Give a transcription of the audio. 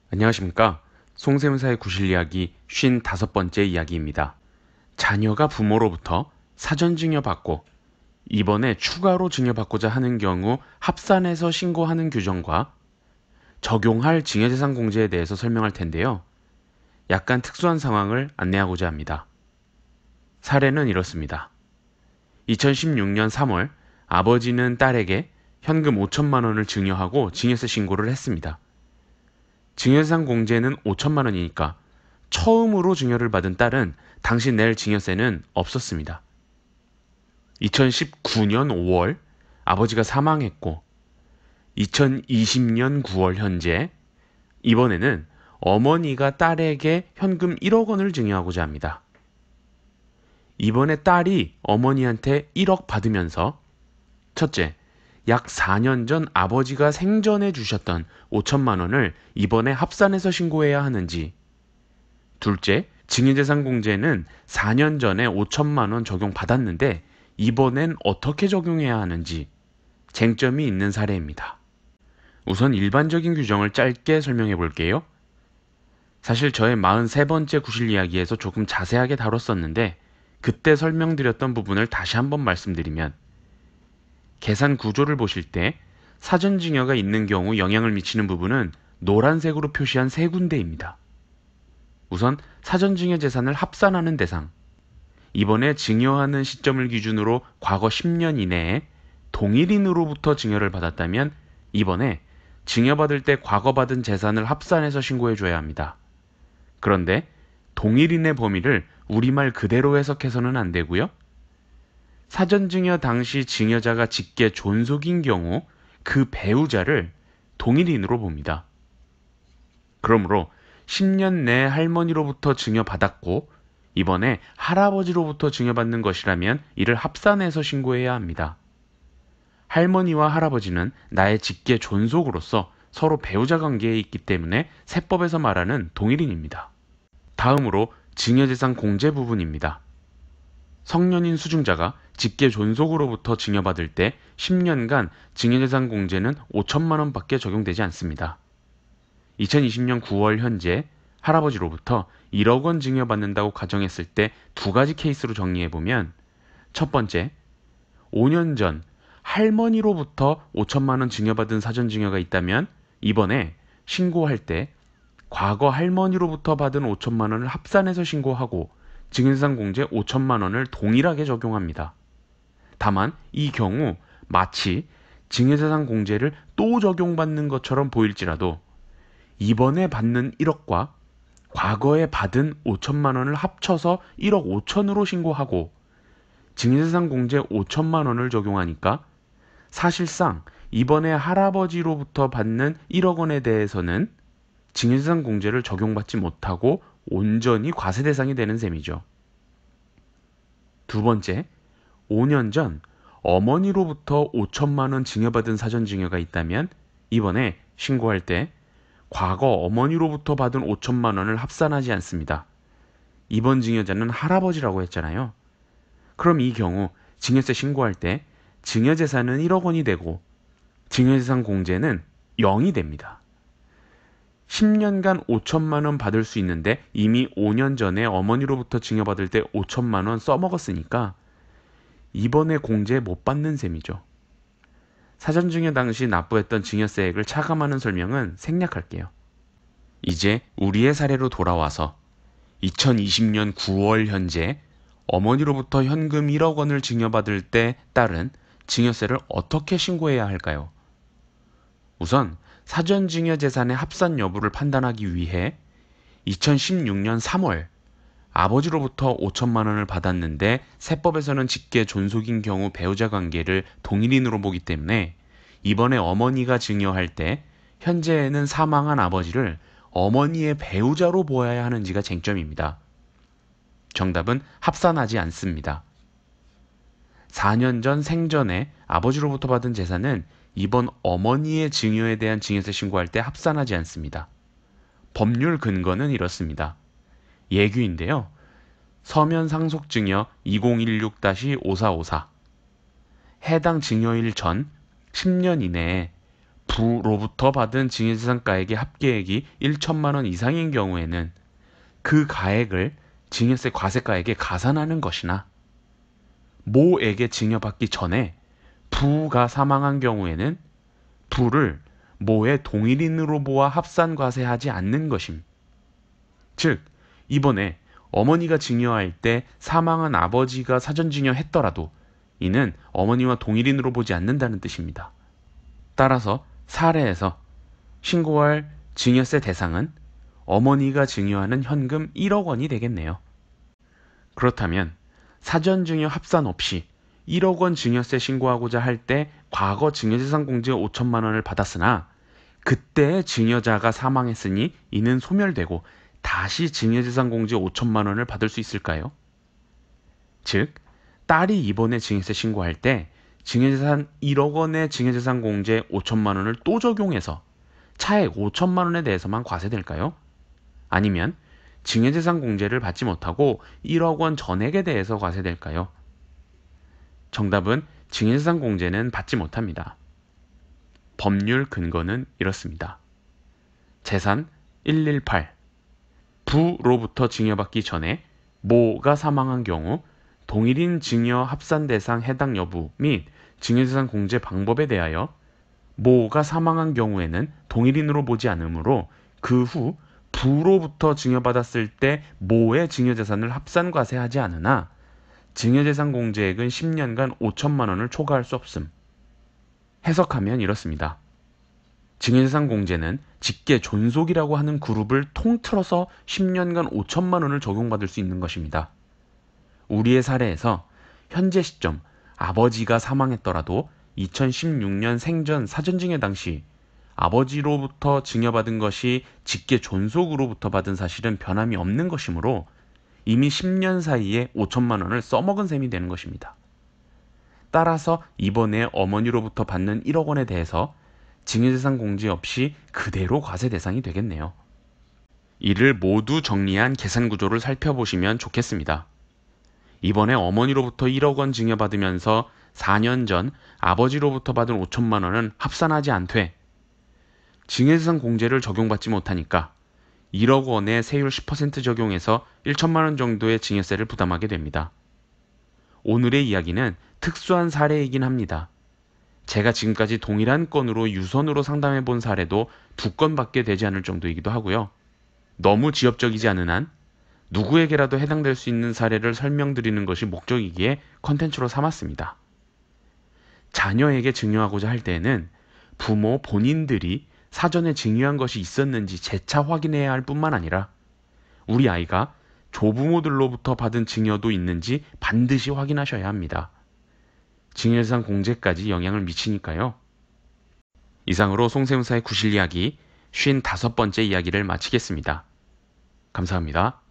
안녕하십니까. 송세무사의 구실이야기 55번째 이야기입니다. 자녀가 부모로부터 사전 증여받고 이번에 추가로 증여받고자 하는 경우 합산해서 신고하는 규정과 적용할 증여재산 공제에 대해서 설명할 텐데요. 약간 특수한 상황을 안내하고자 합니다. 사례는 이렇습니다. 2016년 3월 아버지는 딸에게 현금 5천만 원을 증여하고 증여세 신고를 했습니다. 증여재산 공제는 5천만 원이니까 처음으로 증여를 받은 딸은 당시 낼 증여세는 없었습니다. 2019년 5월 아버지가 사망했고 2020년 9월 현재 이번에는 어머니가 딸에게 현금 1억 원을 증여하고자 합니다. 이번에 딸이 어머니한테 1억 받으면서 첫째, 약 4년 전 아버지가 생전에 주셨던 5천만 원을 이번에 합산해서 신고해야 하는지, 둘째, 증여재산 공제는 4년 전에 5천만 원 적용받았는데 이번엔 어떻게 적용해야 하는지 쟁점이 있는 사례입니다. 우선 일반적인 규정을 짧게 설명해 볼게요. 사실 저의 43번째 구실 이야기에서 조금 자세하게 다뤘었는데 그때 설명드렸던 부분을 다시 한번 말씀드리면 계산 구조를 보실 때 사전증여가 있는 경우 영향을 미치는 부분은 노란색으로 표시한 세 군데입니다. 우선 사전증여 재산을 합산하는 대상, 이번에 증여하는 시점을 기준으로 과거 10년 이내에 동일인으로부터 증여를 받았다면 이번에 증여받을 때 과거 받은 재산을 합산해서 신고해줘야 합니다. 그런데 동일인의 범위를 우리말 그대로 해석해서는 안 되고요. 사전증여 당시 증여자가 직계 존속인 경우 그 배우자를 동일인으로 봅니다. 그러므로 10년 내에 할머니로부터 증여받았고 이번에 할아버지로부터 증여받는 것이라면 이를 합산해서 신고해야 합니다. 할머니와 할아버지는 나의 직계 존속으로서 서로 배우자 관계에 있기 때문에 세법에서 말하는 동일인입니다. 다음으로 증여재산 공제 부분입니다. 성년인 수중자가 직계 존속으로부터 증여받을 때 10년간 증여재산 공제는 5천만 원밖에 적용되지 않습니다. 2020년 9월 현재 할아버지로부터 1억 원 증여받는다고 가정했을 때 두 가지 케이스로 정리해보면 첫 번째, 5년 전 할머니로부터 5천만 원 증여받은 사전증여가 있다면 이번에 신고할 때 과거 할머니로부터 받은 5천만 원을 합산해서 신고하고 증여재산 공제 5천만 원을 동일하게 적용합니다. 다만 이 경우 마치 증여재산 공제를 또 적용받는 것처럼 보일지라도 이번에 받는 1억과 과거에 받은 5천만 원을 합쳐서 1억 5천으로 신고하고 증여재산 공제 5천만 원을 적용하니까 사실상 이번에 할아버지로부터 받는 1억 원에 대해서는 증여재산 공제를 적용받지 못하고 온전히 과세 대상이 되는 셈이죠. 두 번째, 5년 전 어머니로부터 5천만 원 증여받은 사전증여가 있다면 이번에 신고할 때 과거 어머니로부터 받은 5천만 원을 합산하지 않습니다. 이번 증여자는 할아버지라고 했잖아요. 그럼 이 경우 증여세 신고할 때 증여재산은 1억 원이 되고 증여재산 공제는 0이 됩니다. 10년간 5천만 원 받을 수 있는데 이미 5년 전에 어머니로부터 증여받을 때 5천만 원 써먹었으니까 이번에 공제 못 받는 셈이죠. 사전증여 당시 납부했던 증여세액을 차감하는 설명은 생략할게요. 이제 우리의 사례로 돌아와서 2020년 9월 현재 어머니로부터 현금 1억 원을 증여받을 때 딸은 증여세를 어떻게 신고해야 할까요? 우선 사전증여 재산의 합산 여부를 판단하기 위해 2016년 3월 아버지로부터 5천만 원을 받았는데 세법에서는 직계 존속인 경우 배우자 관계를 동일인으로 보기 때문에 이번에 어머니가 증여할 때 현재에는 사망한 아버지를 어머니의 배우자로 보아야 하는지가 쟁점입니다. 정답은 합산하지 않습니다. 4년 전 생전에 아버지로부터 받은 재산은 이번 어머니의 증여에 대한 증여세 신고할 때 합산하지 않습니다. 법률 근거는 이렇습니다. 예규인데요. 서면 상속증여 2016-5454 해당 증여일 전 10년 이내에 부로부터 받은 증여재산가액의 합계액이 1천만 원 이상인 경우에는 그 가액을 증여세 과세가액에 가산하는 것이나 모에게 증여받기 전에 부가 사망한 경우에는 부를 모의 동일인으로 보아 합산과세하지 않는 것임. 즉, 이번에 어머니가 증여할 때 사망한 아버지가 사전증여했더라도 이는 어머니와 동일인으로 보지 않는다는 뜻입니다. 따라서 사례에서 신고할 증여세 대상은 어머니가 증여하는 현금 1억 원이 되겠네요. 그렇다면 사전증여 합산 없이 1억 원 증여세 신고하고자 할 때 과거 증여재산공제 5천만 원을 받았으나 그때의 증여자가 사망했으니 이는 소멸되고 다시 증여재산공제 5천만 원을 받을 수 있을까요? 즉, 딸이 이번에 증여세 신고할 때 증여재산 1억 원의 증여재산공제 5천만 원을 또 적용해서 차액 5천만 원에 대해서만 과세될까요? 아니면 증여재산공제를 받지 못하고 1억 원 전액에 대해서 과세될까요? 정답은 증여재산공제는 받지 못합니다. 법률 근거는 이렇습니다. 재산 118. 부로부터 증여받기 전에 모가 사망한 경우 동일인 증여 합산 대상 해당 여부 및 증여재산 공제 방법에 대하여 모가 사망한 경우에는 동일인으로 보지 않으므로 그 후 부로부터 증여받았을 때 모의 증여재산을 합산과세하지 않으나 증여재산 공제액은 10년간 5천만 원을 초과할 수 없음. 해석하면 이렇습니다. 증여재산 공제는 직계 존속이라고 하는 그룹을 통틀어서 10년간 5천만 원을 적용받을 수 있는 것입니다. 우리의 사례에서 현재 시점 아버지가 사망했더라도 2016년 생전 사전증여 당시 아버지로부터 증여받은 것이 직계 존속으로부터 받은 사실은 변함이 없는 것이므로 이미 10년 사이에 5천만 원을 써먹은 셈이 되는 것입니다. 따라서 이번에 어머니로부터 받는 1억 원에 대해서 증여재산 공제 없이 그대로 과세 대상이 되겠네요. 이를 모두 정리한 계산구조를 살펴보시면 좋겠습니다. 이번에 어머니로부터 1억 원 증여받으면서 4년 전 아버지로부터 받은 5천만 원은 합산하지 않되 증여재산 공제를 적용받지 못하니까 1억 원의 세율 10% 적용해서 1천만 원 정도의 증여세를 부담하게 됩니다. 오늘의 이야기는 특수한 사례이긴 합니다. 제가 지금까지 동일한 건으로 유선으로 상담해 본 사례도 2건밖에 되지 않을 정도이기도 하고요. 너무 지엽적이지 않은 한 누구에게라도 해당될 수 있는 사례를 설명드리는 것이 목적이기에 컨텐츠로 삼았습니다. 자녀에게 증여하고자 할 때에는 부모 본인들이 사전에 증여한 것이 있었는지 재차 확인해야 할 뿐만 아니라 우리 아이가 조부모들로부터 받은 증여도 있는지 반드시 확인하셔야 합니다. 증여재산 공제까지 영향을 미치니까요. 이상으로 송세무사의 구실 이야기 55번째 이야기를 마치겠습니다. 감사합니다.